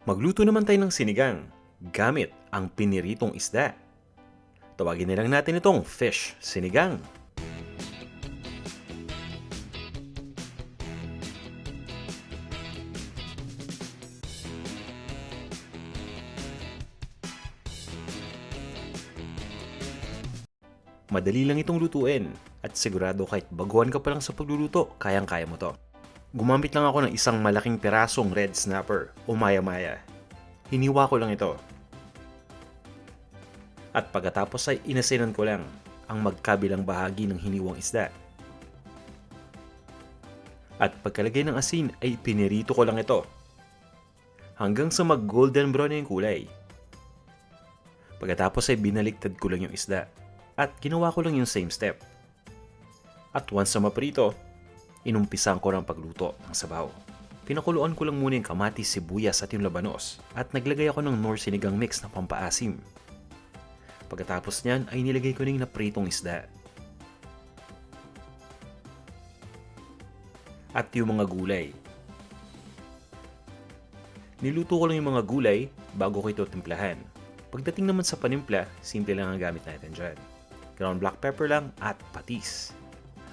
Magluto naman tayo ng sinigang gamit ang piniritong isda. Tawagin na lang natin itong fish sinigang. Madali lang itong lutuin at sigurado kahit baguhan ka pa lang sa pagluluto, kayang-kaya mo to. Gumamit lang ako ng isang malaking pirasong red snapper o maya-maya. Hiniwa ko lang ito. At pagkatapos ay inasinan ko lang ang magkabilang bahagi ng hiniwang isda. At pagkalagay ng asin ay pinirito ko lang ito hanggang sa mag-golden brown na yung kulay. Pagkatapos ay binaliktad ko lang yung isda at ginawa ko lang yung same step. At once na maprito, inumpisan ko ng pagluto ng sabaw. Pinakuluan ko lang muna yung kamatis, sibuyas at yung labanos at naglagay ako ng Knorr sinigang mix na pampaasim. Pagkatapos niyan ay nilagay ko na yung napritong isda. At yung mga gulay. Niluto ko lang yung mga gulay bago ko ito timplahan. Pagdating naman sa panimpla, simple lang ang gamit natin dyan. Ground black pepper lang at patis.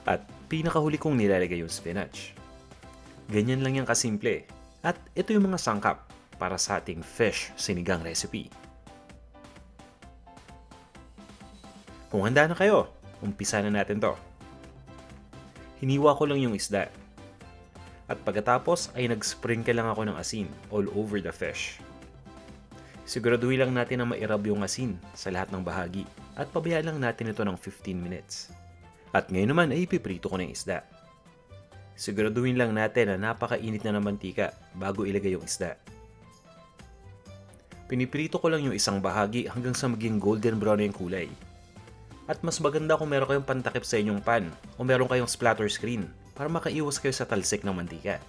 At pinakahuli kong nilalagay yung spinach. Ganyan lang yung kasimple. At ito yung mga sangkap para sa ating fish sinigang recipe. Kung handa na kayo, umpisa na natin to. Hiniwa ko lang yung isda. At pagkatapos ay nag-sprinkle lang ako ng asin all over the fish. Siguraduhin lang natin na mairab yung asin sa lahat ng bahagi at pabayaan lang natin ito ng 15 minutes. At ngayon naman ay ipiprito ko ng isda. Siguraduhin lang natin na napakainit na ng mantika bago ilagay yung isda. Piniprito ko lang yung isang bahagi hanggang sa maging golden brown na yung kulay. At mas maganda kung meron kayong pantakip sa inyong pan o meron kayong splatter screen para makaiwas kayo sa talsik ng mantika.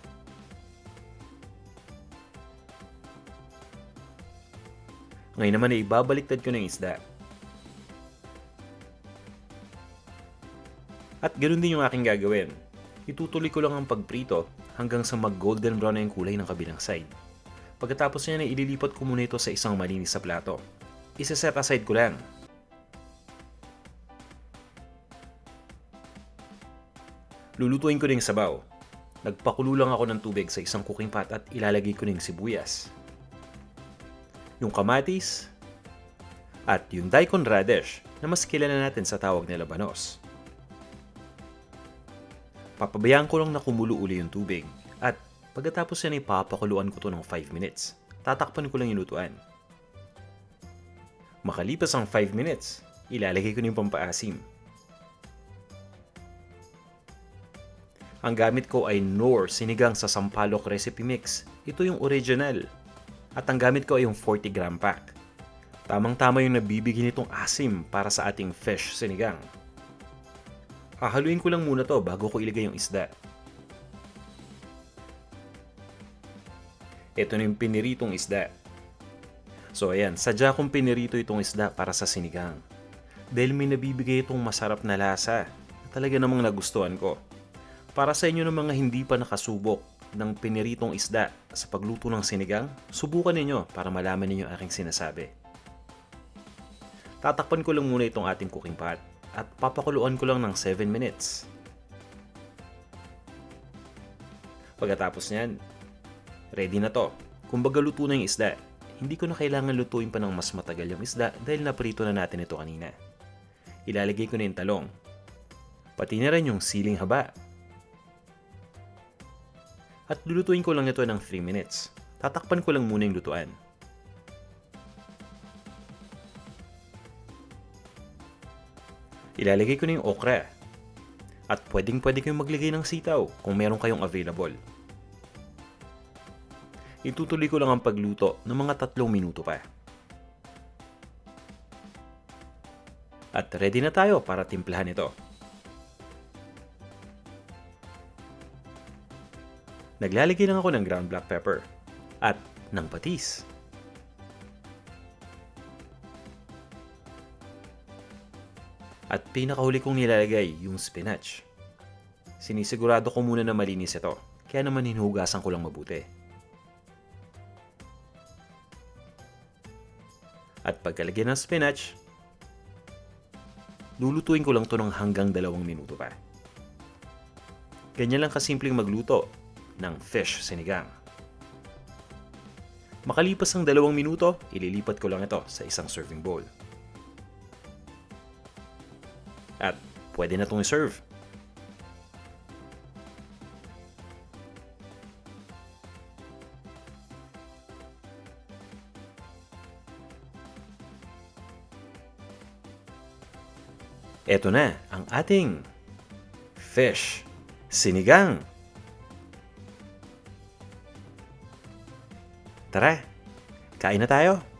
Ngayon naman ay ibabaliktad ko ng isda. At ganoon din yung aking gagawin. Itutuloy ko lang ang pagprito hanggang sa mag-golden brown na yung kulay ng kabilang side. Pagkatapos niya na ililipat ko muna ito sa isang malinis sa plato. Isa-set aside ko lang. Lulutuin ko na yung sabaw. Nagpakulo lang ako ng tubig sa isang cooking pot at ilalagay ko na yung sibuyas, yung kamatis, at yung Daikon radish na mas kilala natin sa tawag na labanos. Papabayaan ko lang na kumulo uli yung tubig at pagkatapos yan ay papakuluan ko to ng 5 minutes. Tatakpan ko lang yung lutuan. Makalipas ang 5 minutes, ilalagay ko na yung pampaasim. Ang gamit ko ay Knorr Sinigang sa Sampaloc recipe mix. Ito yung original. At ang gamit ko ay yung 40 gram pack. Tamang-tama yung nabibigyan nitong asim para sa ating fish sinigang. Hahaluin ko lang muna to bago ko ilagay yung isda. Ito na yung piniritong isda. So ayan, sadya kong pinirito itong isda para sa sinigang. Dahil may nabibigay itong masarap na lasa na talaga namang nagustuhan ko. Para sa inyo ng mga hindi pa nakasubok ng piniritong isda sa pagluto ng sinigang, subukan ninyo para malaman ninyo aking sinasabi. Tatakpan ko lang muna itong ating cooking pot at papakuluan ko lang ng 7 minutes. Pagkatapos niyan, ready na to. Kumbaga luto na yung isda. Hindi ko na kailangan lutuin pa ng mas matagal yung isda dahil naprito na natin ito kanina. Ilalagay ko na yung talong. Pati na rin yung siling haba. At lulutuin ko lang ito ng 3 minutes. Tatakpan ko lang muna yung lutuan. Ilalagay ko na yung okra. At pwedeng kayong maglagay ng sitaw kung meron kayong available. Itutuloy ko lang ang pagluto ng mga 3 minuto pa. At ready na tayo para timplahan ito. Naglalagay lang ako ng ground black pepper at ng patis. At pinakahuli kong nilalagay yung spinach. Sinisigurado ko muna na malinis ito, kaya naman hinugasan ko lang mabuti. At pagkalagyan ng spinach, lulutuin ko lang to ng hanggang 2 minuto pa. Ganyan lang kasimpleng magluto ng fish sinigang. Makalipas ng 2 minuto, ililipat ko lang ito sa isang serving bowl. At pwede na itong i-serve. Eto na ang ating fish sinigang. Tara, kain na tayo!